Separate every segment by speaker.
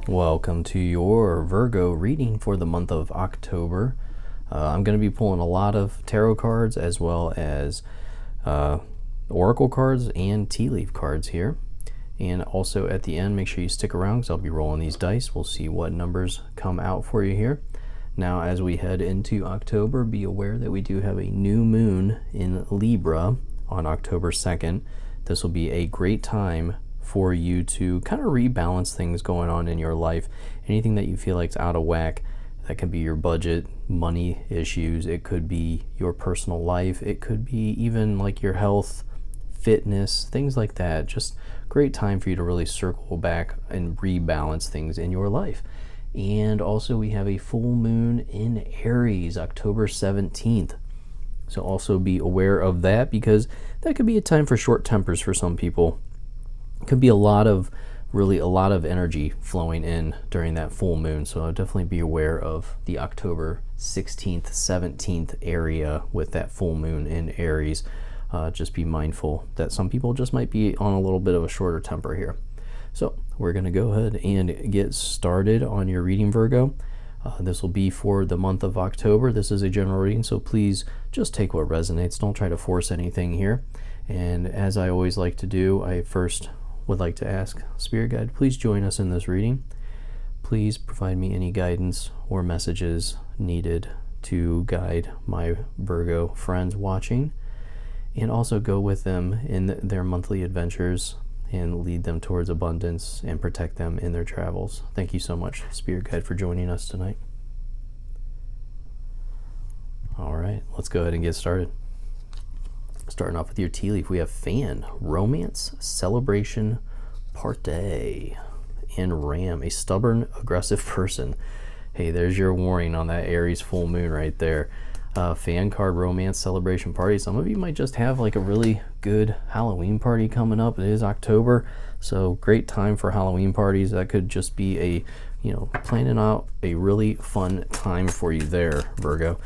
Speaker 1: Welcome to your Virgo reading for the month of October. I'm going to be pulling a lot of tarot cards as well as oracle cards and tea leaf cards here. And also at the end, make sure you stick around because I'll be rolling these dice. We'll see what numbers come out for you here. Now, as we head into October, be aware that we do have a new moon in Libra on October 2nd. This will be a great time for you to kind of rebalance things going on in your life. Anything that you feel like is out of whack, that could be your budget, money issues, it could be your personal life, it could be even like your health, fitness, things like that. Just great time for you to really circle back and rebalance things in your life. And also we have a full moon in Aries, October 17th. So also be aware of that because that could be a time for short tempers for some people. Could be a lot of energy flowing in during that full moon, so I'll definitely be aware of the October 16th 17th area with that full moon in Aries. Just be mindful that some people just might be on a little bit of a shorter temper here. So we're going to go ahead and get started on your reading, Virgo. This will be for the month of October. This is a general reading, so please just take what resonates. Don't try to force anything here. And as I always like to do, I first would like to ask Spirit Guide, please join us in this reading. Please provide me any guidance or messages needed to guide my Virgo friends watching, and also go with them in their monthly adventures and lead them towards abundance and protect them in their travels. Thank you so much, Spirit Guide, for joining us tonight. All right, let's go ahead and get started. Starting off with your tea leaf, we have Fan, Romance, Celebration, Party, and Ram, a stubborn, aggressive person. Hey, there's your warning on that Aries full moon right there. Fan card, Romance, Celebration, Party. Some of you might just have like a really good Halloween party coming up. It is October, so great time for Halloween parties. That could just be a, planning out a really fun time for you there, Virgo.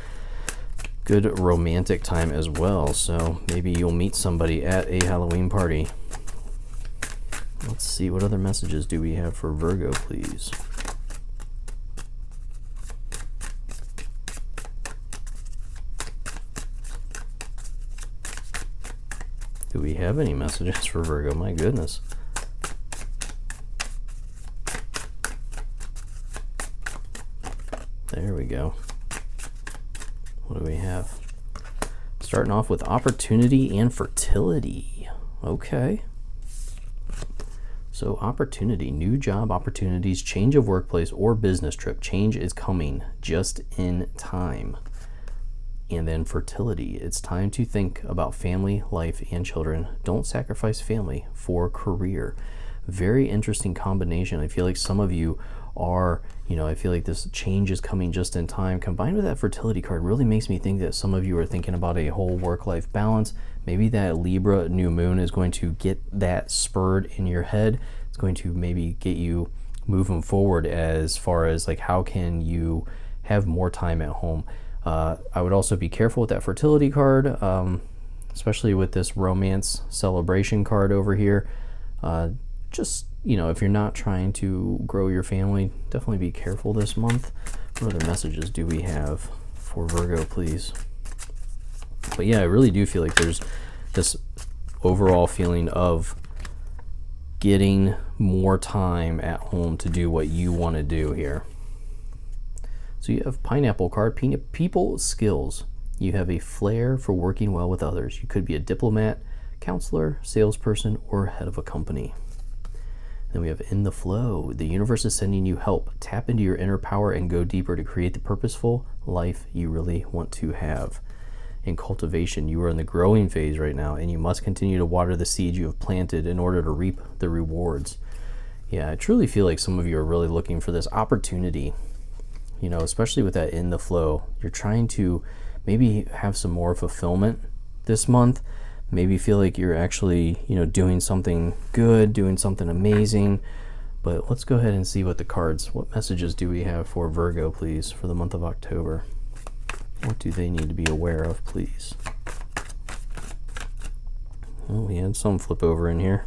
Speaker 1: Good romantic time as well, so maybe you'll meet somebody at a Halloween party. Let's see, what other messages do we have for Virgo, please? Do we have any messages for Virgo? My goodness. There we go. What do we have? Starting off with opportunity and fertility. Okay. So opportunity, new job opportunities, change of workplace or business trip. Change is coming just in time. And then fertility. It's time to think about family, life, and children. Don't sacrifice family for career. Very interesting combination. I feel like some of you are, I feel like this change is coming just in time. Combined with that fertility card really makes me think that some of you are thinking about a whole work-life balance. Maybe that Libra new moon is going to get that spurred in your head. It's going to maybe get you moving forward as far as like how can you have more time at home. I would also be careful with that fertility card, especially with this Romance Celebration card over here. Just, if you're not trying to grow your family, definitely be careful this month. What other messages do we have for Virgo, please? But yeah, I really do feel like there's this overall feeling of getting more time at home to do what you want to do here. So you have Pineapple card, people skills. You have a flair for working well with others. You could be a diplomat, counselor, salesperson, or head of a company. Then we have in the flow. The universe is sending you help. Tap into your inner power and go deeper to create the purposeful life you really want to have. In cultivation, you are in the growing phase right now, and you must continue to water the seeds you have planted in order to reap the rewards. Yeah, I truly feel like some of you are really looking for this opportunity, especially with that in the flow. You're trying to maybe have some more fulfillment this month. Maybe feel like you're actually, doing something good, doing something amazing. But let's go ahead and see what messages do we have for Virgo, please, for the month of October? What do they need to be aware of, please? Oh, we had some flip over in here.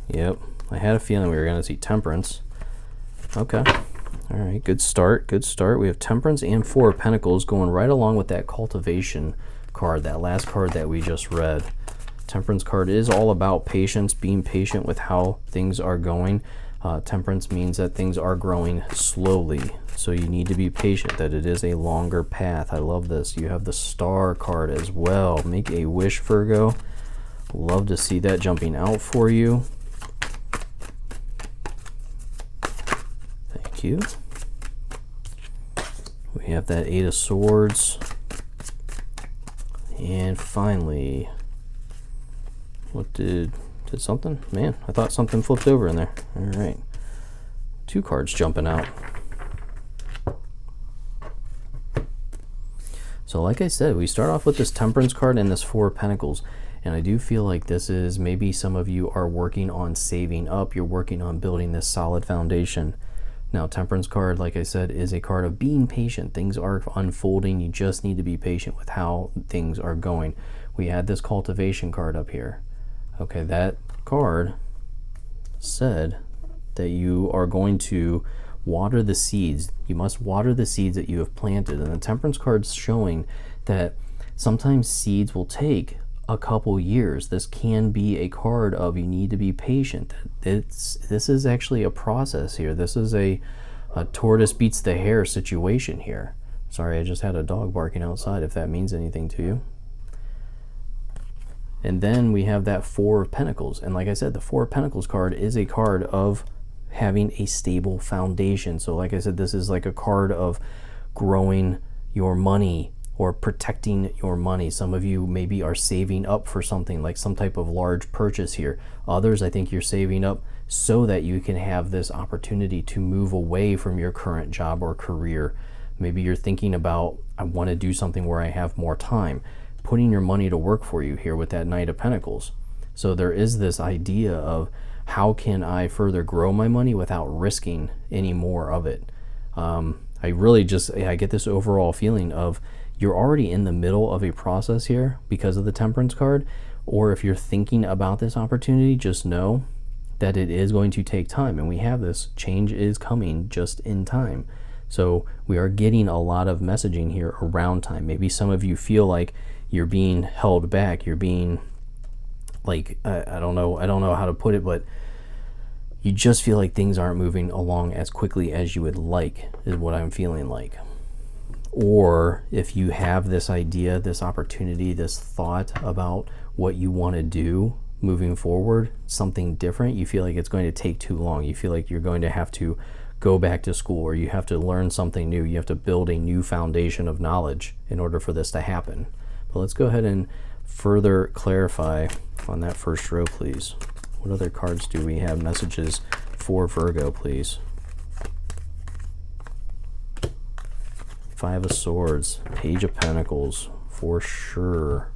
Speaker 1: Yep, I had a feeling we were going to see Temperance. Okay. All right, good start, good start. We have Temperance and Four of Pentacles going right along with that Cultivation card, that last card that we just read. Temperance card is all about patience, being patient with how things are going. Temperance means that things are growing slowly, so you need to be patient, that it is a longer path. I love this. You have the Star card as well. Make a wish, Virgo. Love to see that jumping out for you. Thank you. We have that Eight of Swords. And finally, what did something? Man, I thought something flipped over in there. All right. Two cards jumping out. So like I said, we start off with this Temperance card and this Four of Pentacles. And I do feel like this is, maybe some of you are working on saving up. You're working on building this solid foundation. Now, Temperance card, like I said, is a card of being patient. Things are unfolding. You just need to be patient with how things are going. We had this Cultivation card up here. Okay, that card said that you are going to water the seeds. You must water the seeds that you have planted. And the Temperance card's showing that sometimes seeds will take a couple years. This can be a card of you need to be patient. This is actually a process here. This is a tortoise beats the hare situation here. Sorry, I just had a dog barking outside, if that means anything to you. And then we have that Four of Pentacles. And like I said, the Four of Pentacles card is a card of having a stable foundation. So like I said, this is like a card of growing your money or protecting your money. Some of you maybe are saving up for something like some type of large purchase here. Others, I think you're saving up so that you can have this opportunity to move away from your current job or career. Maybe you're thinking about, I want to do something where I have more time. Putting your money to work for you here with that Knight of Pentacles. So there is this idea of how can I further grow my money without risking any more of it. I get this overall feeling of you're already in the middle of a process here because of the Temperance card, or if you're thinking about this opportunity, just know that it is going to take time. And we have this change is coming just in time. So we are getting a lot of messaging here around time. Maybe some of you feel like you're being held back. You're being like, I don't know how to put it, but you just feel like things aren't moving along as quickly as you would like, is what I'm feeling like. Or if you have this idea, this opportunity, this thought about what you want to do moving forward, something different, you feel like it's going to take too long. You feel like you're going to have to go back to school, or you have to learn something new. You have to build a new foundation of knowledge in order for this to happen. But let's go ahead and further clarify on that first row, please. What other cards do we have? Messages for Virgo, please. Five of Swords, Page of Pentacles, for sure.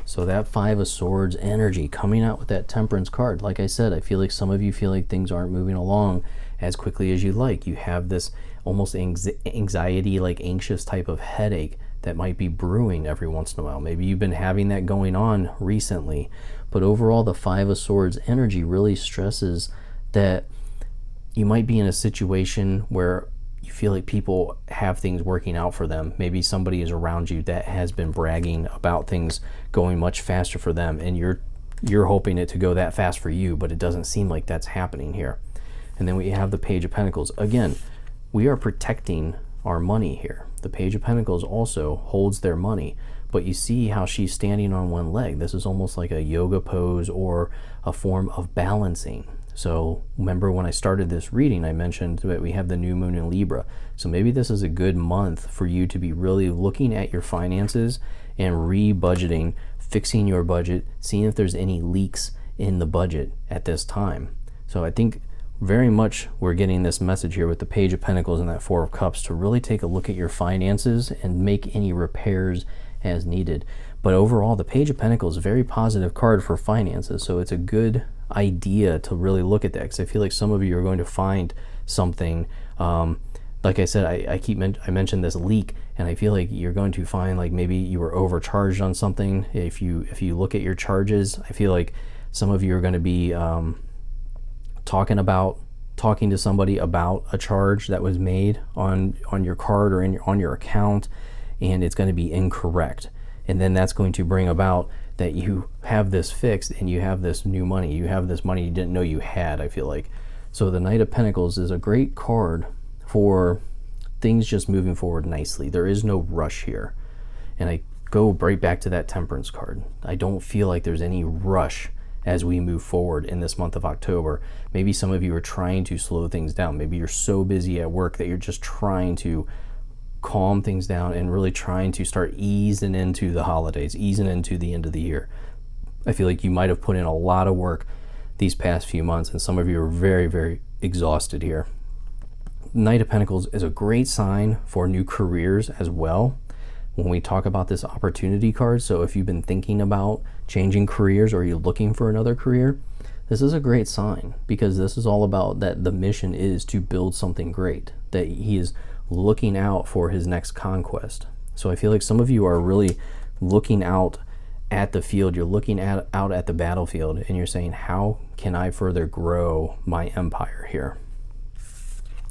Speaker 1: So that Five of Swords energy coming out with that Temperance card. Like I said, I feel like some of you feel like things aren't moving along as quickly as you like. You have this almost anxiety, like anxious type of headache that might be brewing every once in a while. Maybe you've been having that going on recently. But overall, the Five of Swords energy really stresses that you might be in a situation where you feel like people have things working out for them. Maybe somebody is around you that has been bragging about things going much faster for them, and you're hoping it to go that fast for you, but it doesn't seem like that's happening here. And then we have the Page of Pentacles. Again, we are protecting our money here. The Page of Pentacles also holds their money, but you see how she's standing on one leg. This is almost like a yoga pose or a form of balancing. So remember when I started this reading, I mentioned that we have the new moon in Libra. So maybe this is a good month for you to be really looking at your finances and re-budgeting, fixing your budget, seeing if there's any leaks in the budget at this time. So I think very much we're getting this message here with the Page of Pentacles and that Four of Cups to really take a look at your finances and make any repairs as needed. But overall, the Page of Pentacles is a very positive card for finances, so it's a good idea to really look at that, because I feel like some of you are going to find something. Like I said, I mentioned this leak, and I feel like you're going to find like maybe you were overcharged on something. If you look at your charges, I feel like Some of you are going to be talking to somebody about a charge that was made on your card or on your account, and it's going to be incorrect. And then that's going to bring about that you have this fixed and you have this new money. You have this money you didn't know you had, I feel like. So the Knight of Pentacles is a great card for things just moving forward nicely. There is no rush here. And I go right back to that Temperance card. I don't feel like there's any rush as we move forward in this month of October. Maybe some of you are trying to slow things down. Maybe you're so busy at work that you're just trying to calm things down and really trying to start easing into the holidays, easing into the end of the year. I feel like you might have put in a lot of work these past few months, and some of you are very, very exhausted here. Knight of Pentacles is a great sign for new careers as well when we talk about this opportunity card. So if you've been thinking about changing careers or you're looking for another career, this is a great sign, because this is all about that the mission is to build something great, that he is looking out for his next conquest. So I feel like some of you are really looking out at the field. You're looking out at the battlefield, and you're saying, how can I further grow my empire here?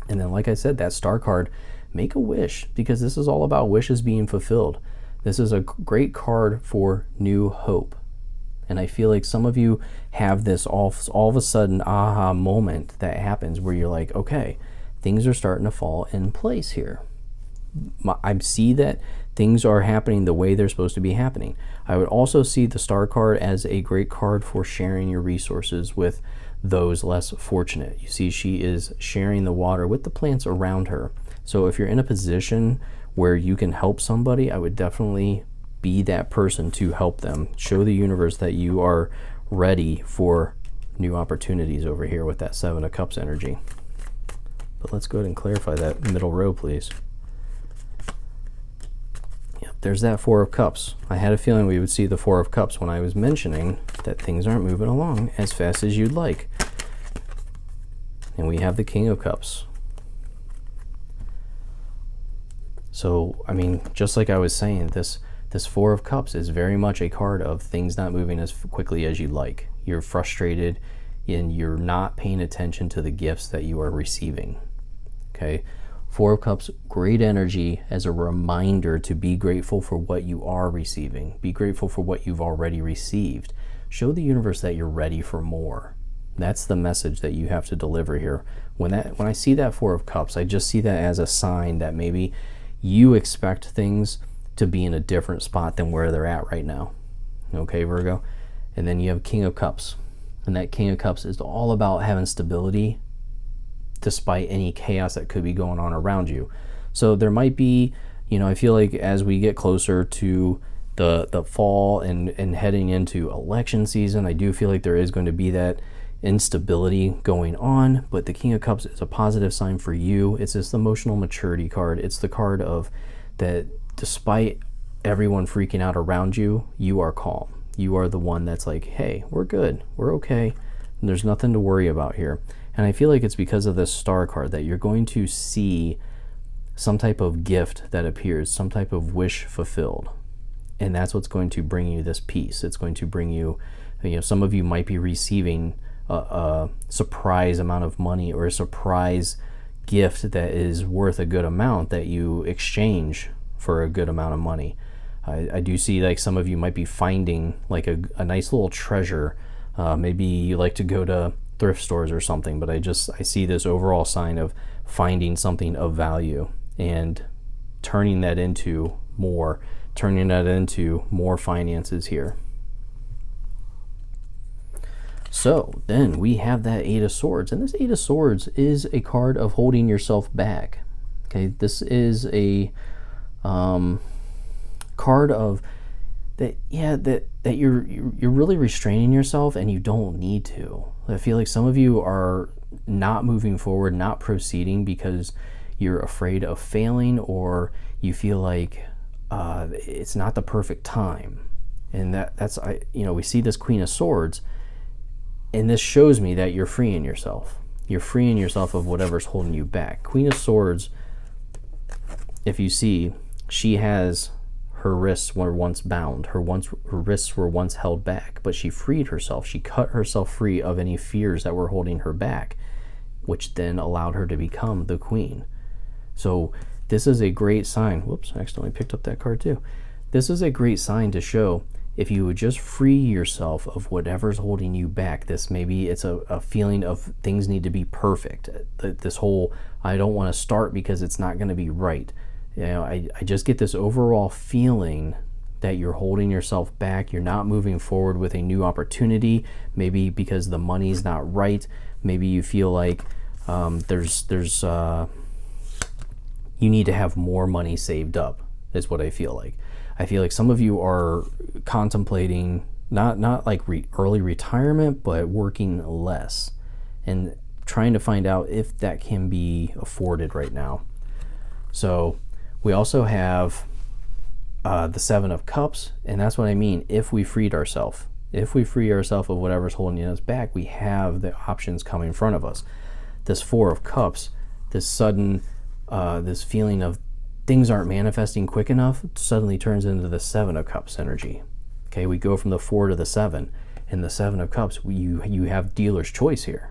Speaker 1: And then, like I said, that Star card, make a wish, because this is all about wishes being fulfilled. This is a great card for new hope. And I feel like some of you have this all of a sudden aha moment that happens where you're like, okay, things are starting to fall in place here. I see that things are happening the way they're supposed to be happening. I would also see the Star card as a great card for sharing your resources with those less fortunate. You see, she is sharing the water with the plants around her. So if you're in a position where you can help somebody, I would definitely be that person to help them. Show the universe that you are ready for new opportunities over here with that Seven of Cups energy. But let's go ahead and clarify that middle row, please. Yep, there's that Four of Cups. I had a feeling we would see the Four of Cups when I was mentioning that things aren't moving along as fast as you'd like. And we have the King of Cups. So, I mean, just like I was saying, this Four of Cups is very much a card of things not moving as quickly as you'd like. You're frustrated and you're not paying attention to the gifts that you are receiving. Okay, Four of Cups, great energy as a reminder to be grateful for what you are receiving. Be grateful for what you've already received. Show the universe that you're ready for more. That's the message that you have to deliver here. When I see that Four of Cups, I just see that as a sign that maybe you expect things to be in a different spot than where they're at right now. Okay, Virgo? And then you have King of Cups. And that King of Cups is all about having stability despite any chaos that could be going on around you. So there might be, I feel like as we get closer to the fall and heading into election season, I do feel like there is going to be that instability going on, but the King of Cups is a positive sign for you. It's this emotional maturity card. It's the card of that despite everyone freaking out around you, you are calm. You are the one that's like, hey, we're good, we're okay, and there's nothing to worry about here. And I feel like it's because of this Star card that you're going to see some type of gift that appears, some type of wish fulfilled. And that's what's going to bring you this peace. It's going to bring you, some of you might be receiving a surprise amount of money or a surprise gift that is worth a good amount that you exchange for a good amount of money. I do see like some of you might be finding like a nice little treasure. Maybe you like to go to thrift stores or something, but I see this overall sign of finding something of value and turning that into more finances here. So then we have that Eight of Swords, and this Eight of Swords is a card of holding yourself back. Okay, this is a card of that you're really restraining yourself, and you don't need to. I feel like some of you are not moving forward, not proceeding because you're afraid of failing, or you feel like it's not the perfect time. And we see this Queen of Swords, and this shows me that you're freeing yourself. You're freeing yourself of whatever's holding you back. Queen of Swords, if you see, she has her wrists were once bound. Her wrists were once held back, but she freed herself. She cut herself free of any fears that were holding her back, which then allowed her to become the queen. So this is a great sign. Whoops, I accidentally picked up that card too. This is a great sign to show if you would just free yourself of whatever's holding you back. This maybe it's a feeling of things need to be perfect. This whole, I don't want to start because it's not going to be right. You know, I just get this overall feeling that you're holding yourself back. You're not moving forward with a new opportunity, maybe because the money's not right. Maybe you feel like you need to have more money saved up, is what I feel like. I feel like some of you are contemplating not like early retirement, but working less and trying to find out if that can be afforded right now. So we also have the Seven of Cups, and that's what I mean. If we freed ourselves, if we free ourselves of whatever's holding us back, we have the options coming in front of us. This Four of Cups, this sudden, this feeling of things aren't manifesting quick enough, suddenly turns into the Seven of Cups energy. Okay, we go from the 4 to the 7. In the 7 of Cups, you have dealer's choice here.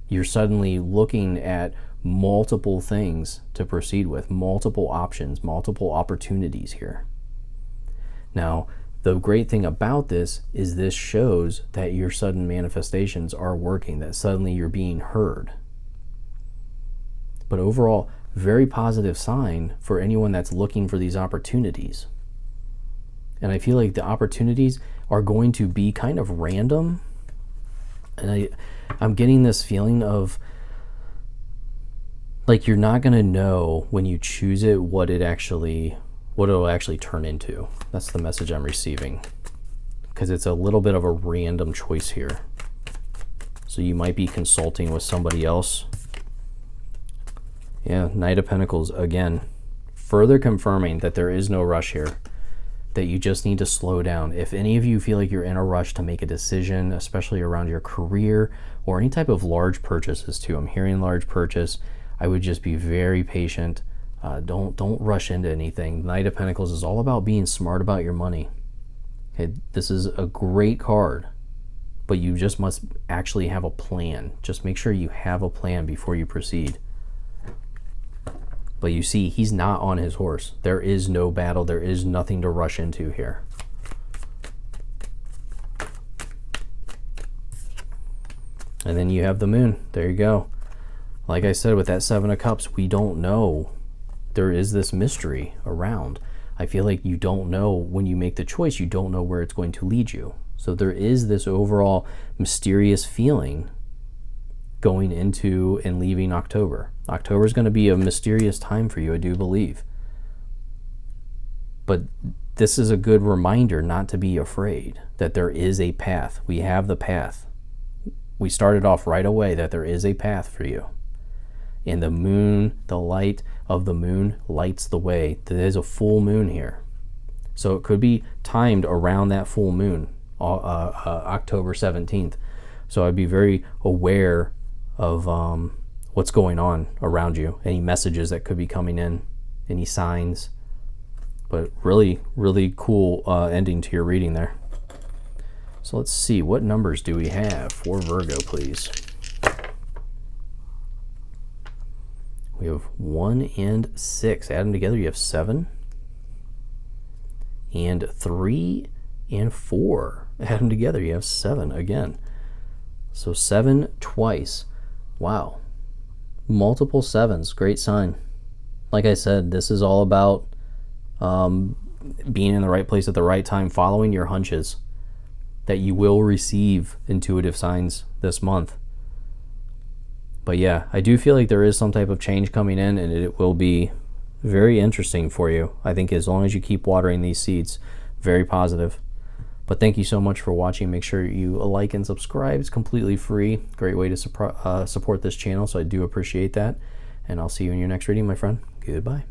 Speaker 1: You're suddenly looking at multiple things to proceed with, multiple options, multiple opportunities here. Now, the great thing about this is this shows that your sudden manifestations are working, that suddenly you're being heard. But overall, very positive sign for anyone that's looking for these opportunities. And I feel like the opportunities are going to be kind of random. And I'm getting this feeling of like you're not going to know when you choose it what it'll actually turn into. That's the message I'm receiving, because it's a little bit of a random choice here. So you might be consulting with somebody else. Yeah, Knight of Pentacles again, further confirming that there is no rush here, that you just need to slow down. If any of you feel like you're in a rush to make a decision, especially around your career or any type of large purchases too, I'm hearing large purchase, I would just be very patient. Don't rush into anything. Knight of Pentacles is all about being smart about your money. Okay, this is a great card, but you just must actually have a plan. Just make sure you have a plan before you proceed. But you see, he's not on his horse. There is no battle. There is nothing to rush into here. And then you have the moon. There you go. Like I said, with that Seven of Cups, we don't know. There is this mystery around. I feel like you don't know when you make the choice. You don't know where it's going to lead you. So there is this overall mysterious feeling going into and leaving October. October is going to be a mysterious time for you, I do believe. But this is a good reminder not to be afraid, that there is a path. We have the path. We started off right away that there is a path for you. And the moon, the light of the moon lights the way. There is a full moon here. So it could be timed around that full moon, October 17th. So I'd be very aware of what's going on around you, any messages that could be coming in, any signs. But really, really cool ending to your reading there. So let's see, what numbers do we have for Virgo, please? We have 1 and 6. Add them together, you have 7. And 3 and 4. Add them together, you have 7 again. So 7 twice. Wow. Multiple 7s. Great sign. Like I said, this is all about being in the right place at the right time, following your hunches, that you will receive intuitive signs this month. But yeah, I do feel like there is some type of change coming in, and it will be very interesting for you. I think as long as you keep watering these seeds, very positive. But thank you so much for watching. Make sure you like and subscribe. It's completely free. Great way to support this channel, so I do appreciate that. And I'll see you in your next reading, my friend. Goodbye.